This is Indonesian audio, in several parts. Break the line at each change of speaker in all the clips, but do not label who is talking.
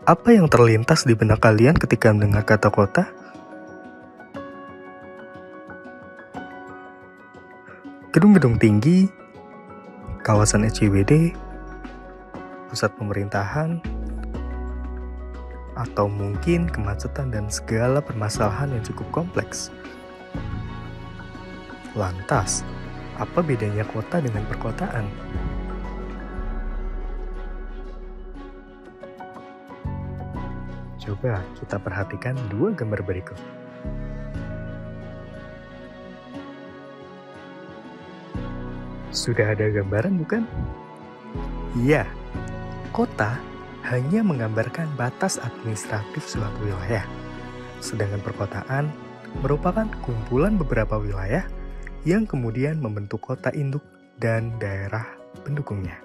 Apa yang terlintas di benak kalian ketika mendengar kata kota? Gedung-gedung tinggi, kawasan SCBD, pusat pemerintahan, atau mungkin kemacetan dan segala permasalahan yang cukup kompleks. Lantas, apa bedanya kota dengan perkotaan? Coba kita perhatikan dua gambar berikut. Sudah ada gambaran bukan? Iya, kota hanya menggambarkan batas administratif suatu wilayah, sedangkan perkotaan merupakan kumpulan beberapa wilayah yang kemudian membentuk kota induk dan daerah pendukungnya.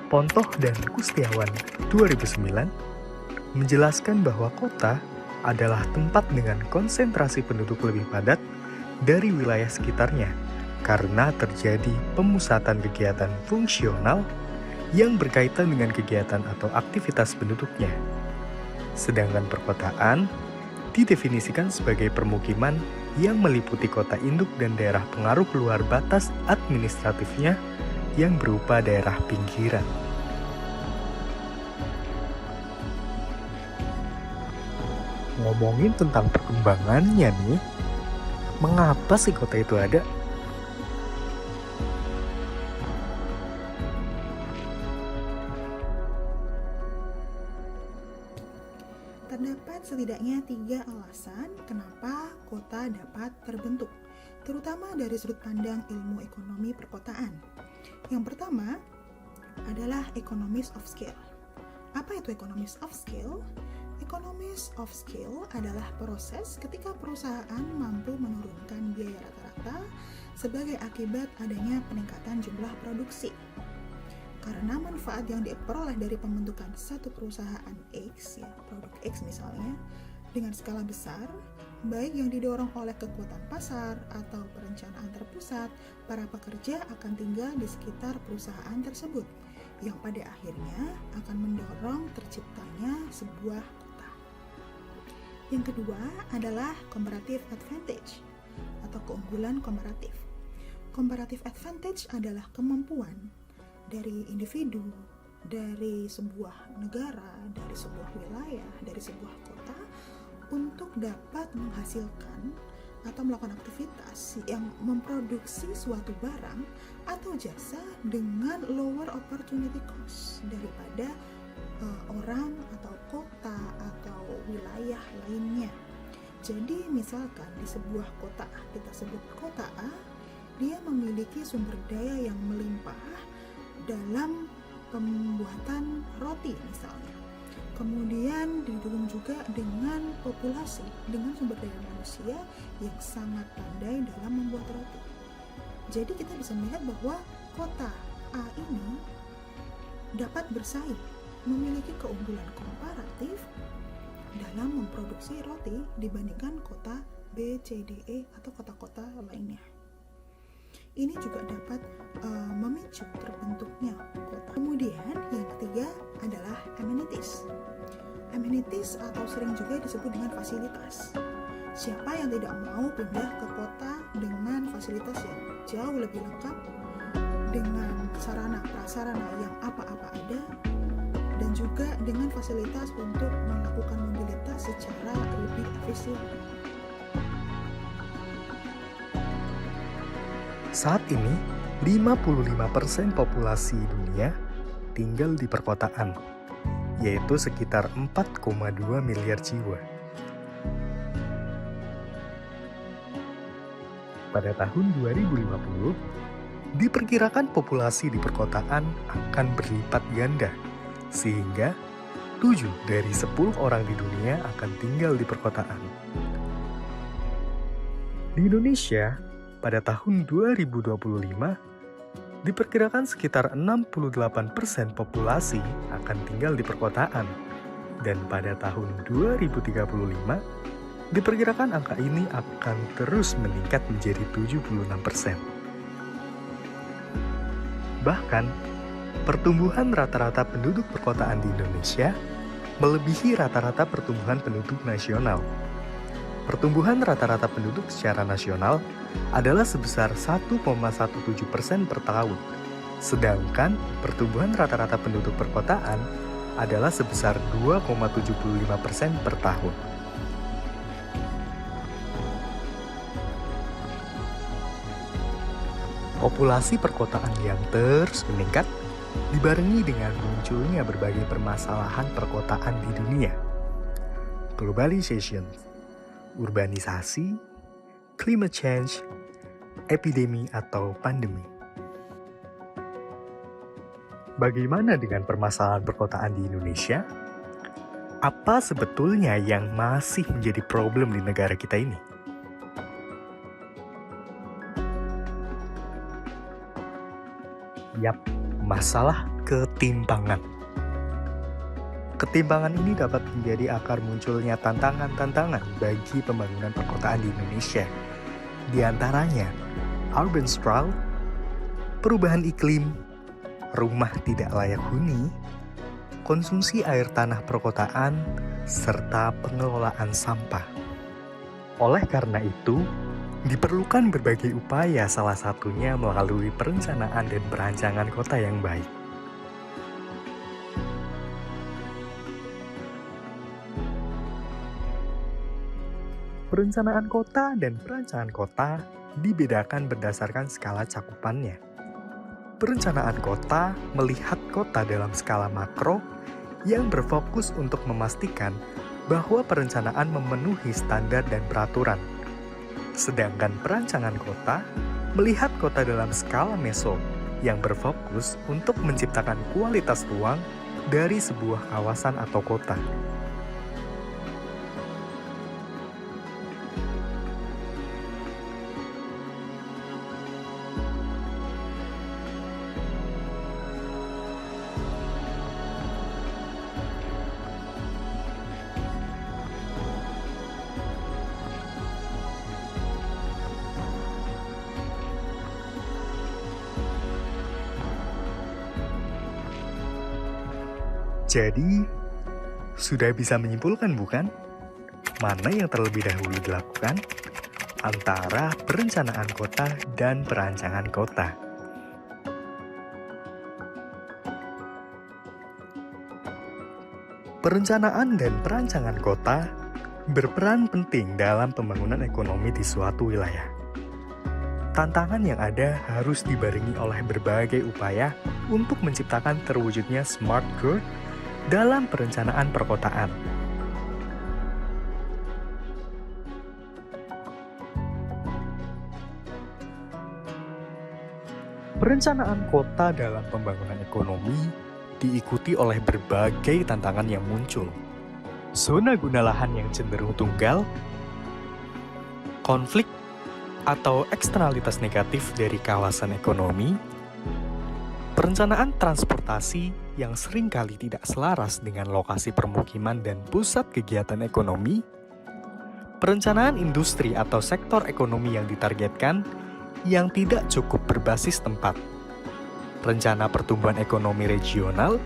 Pontoh dan Kustiawan 2009 menjelaskan bahwa kota adalah tempat dengan konsentrasi penduduk lebih padat dari wilayah sekitarnya karena terjadi pemusatan kegiatan fungsional yang berkaitan dengan kegiatan atau aktivitas penduduknya. Sedangkan perkotaan didefinisikan sebagai permukiman yang meliputi kota induk dan daerah pengaruh luar batas administratifnya yang berupa daerah pinggiran. Ngomongin tentang perkembangannya nih, mengapa sih kota itu ada?
Terdapat setidaknya 3 alasan kenapa kota dapat terbentuk, terutama dari sudut pandang ilmu ekonomi perkotaan. Yang pertama adalah economies of scale. Apa itu economies of scale? Economies of scale adalah proses ketika perusahaan mampu menurunkan biaya rata-rata sebagai akibat adanya peningkatan jumlah produksi. Karena manfaat yang diperoleh dari pembentukan satu perusahaan X, ya, produk X misalnya, dengan skala besar, baik yang didorong oleh kekuatan pasar atau perencanaan terpusat, para pekerja akan tinggal di sekitar perusahaan tersebut, yang pada akhirnya akan mendorong terciptanya sebuah kota. Yang kedua adalah comparative advantage atau keunggulan komparatif. Comparative advantage adalah kemampuan dari individu, dari sebuah negara, dari sebuah wilayah, dari sebuah kota untuk dapat menghasilkan atau melakukan aktivitas yang memproduksi suatu barang atau jasa dengan lower opportunity cost daripada orang atau kota atau wilayah lainnya. Jadi misalkan di sebuah kota, kita sebut kota A, dia memiliki sumber daya yang melimpah dalam pembuatan roti misalnya. Kemudian didukung juga dengan populasi, dengan sumber daya manusia yang sangat pandai dalam membuat roti. Jadi kita bisa melihat bahwa kota A ini dapat bersaing, memiliki keunggulan komparatif dalam memproduksi roti dibandingkan kota B, C, D, E atau kota-kota lainnya. Ini juga dapat memicu terbentuknya kota. Kemudian yang ketiga adalah amenities. Amenities atau sering juga disebut dengan fasilitas. Siapa yang tidak mau pindah ke kota dengan fasilitas yang jauh lebih lengkap, dengan sarana prasarana yang apa-apa ada, dan juga dengan fasilitas untuk melakukan mobilitas secara lebih efisien.
Saat ini, 55% populasi dunia tinggal di perkotaan, yaitu sekitar 4,2 miliar jiwa. Pada tahun 2050, diperkirakan populasi di perkotaan akan berlipat ganda, sehingga 7 dari 10 orang di dunia akan tinggal di perkotaan. Di Indonesia, pada tahun 2025, diperkirakan sekitar 68% populasi akan tinggal di perkotaan. Dan pada tahun 2035, diperkirakan angka ini akan terus meningkat menjadi 76%. Bahkan, pertumbuhan rata-rata penduduk perkotaan di Indonesia melebihi rata-rata pertumbuhan penduduk nasional. Pertumbuhan rata-rata penduduk secara nasional adalah sebesar 1,17% per tahun, sedangkan pertumbuhan rata-rata penduduk perkotaan adalah sebesar 2,75% per tahun. Populasi perkotaan yang terus meningkat dibarengi dengan munculnya berbagai permasalahan perkotaan di dunia. Globalization, urbanisasi, climate change, epidemi atau pandemi. Bagaimana dengan permasalahan perkotaan di Indonesia? Apa sebetulnya yang masih menjadi problem di negara kita ini? Yap, masalah ketimpangan. Ketimpangan ini dapat menjadi akar munculnya tantangan-tantangan bagi pembangunan perkotaan di Indonesia. Di antaranya, urban sprawl, perubahan iklim, rumah tidak layak huni, konsumsi air tanah perkotaan, serta pengelolaan sampah. Oleh karena itu, diperlukan berbagai upaya, salah satunya melalui perencanaan dan perancangan kota yang baik. Perencanaan kota dan perancangan kota dibedakan berdasarkan skala cakupannya. Perencanaan kota melihat kota dalam skala makro yang berfokus untuk memastikan bahwa perencanaan memenuhi standar dan peraturan. Sedangkan perancangan kota melihat kota dalam skala meso yang berfokus untuk menciptakan kualitas ruang dari sebuah kawasan atau kota. Jadi, sudah bisa menyimpulkan bukan? Mana yang terlebih dahulu dilakukan? Antara perencanaan kota dan perancangan kota. Perencanaan dan perancangan kota berperan penting dalam pembangunan ekonomi di suatu wilayah. Tantangan yang ada harus dibarengi oleh berbagai upaya untuk menciptakan terwujudnya smart growth dalam perencanaan perkotaan. Perencanaan kota dalam pembangunan ekonomi diikuti oleh berbagai tantangan yang muncul. Zona guna lahan yang cenderung tunggal, konflik atau eksternalitas negatif dari kawasan ekonomi, perencanaan transportasi yang seringkali tidak selaras dengan lokasi permukiman dan pusat kegiatan ekonomi, perencanaan industri atau sektor ekonomi yang ditargetkan yang tidak cukup berbasis tempat, rencana pertumbuhan ekonomi regional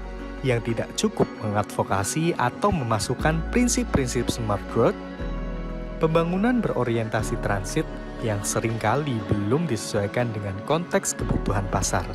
yang tidak cukup mengadvokasi atau memasukkan prinsip-prinsip smart growth, pembangunan berorientasi transit yang seringkali belum disesuaikan dengan konteks kebutuhan pasar.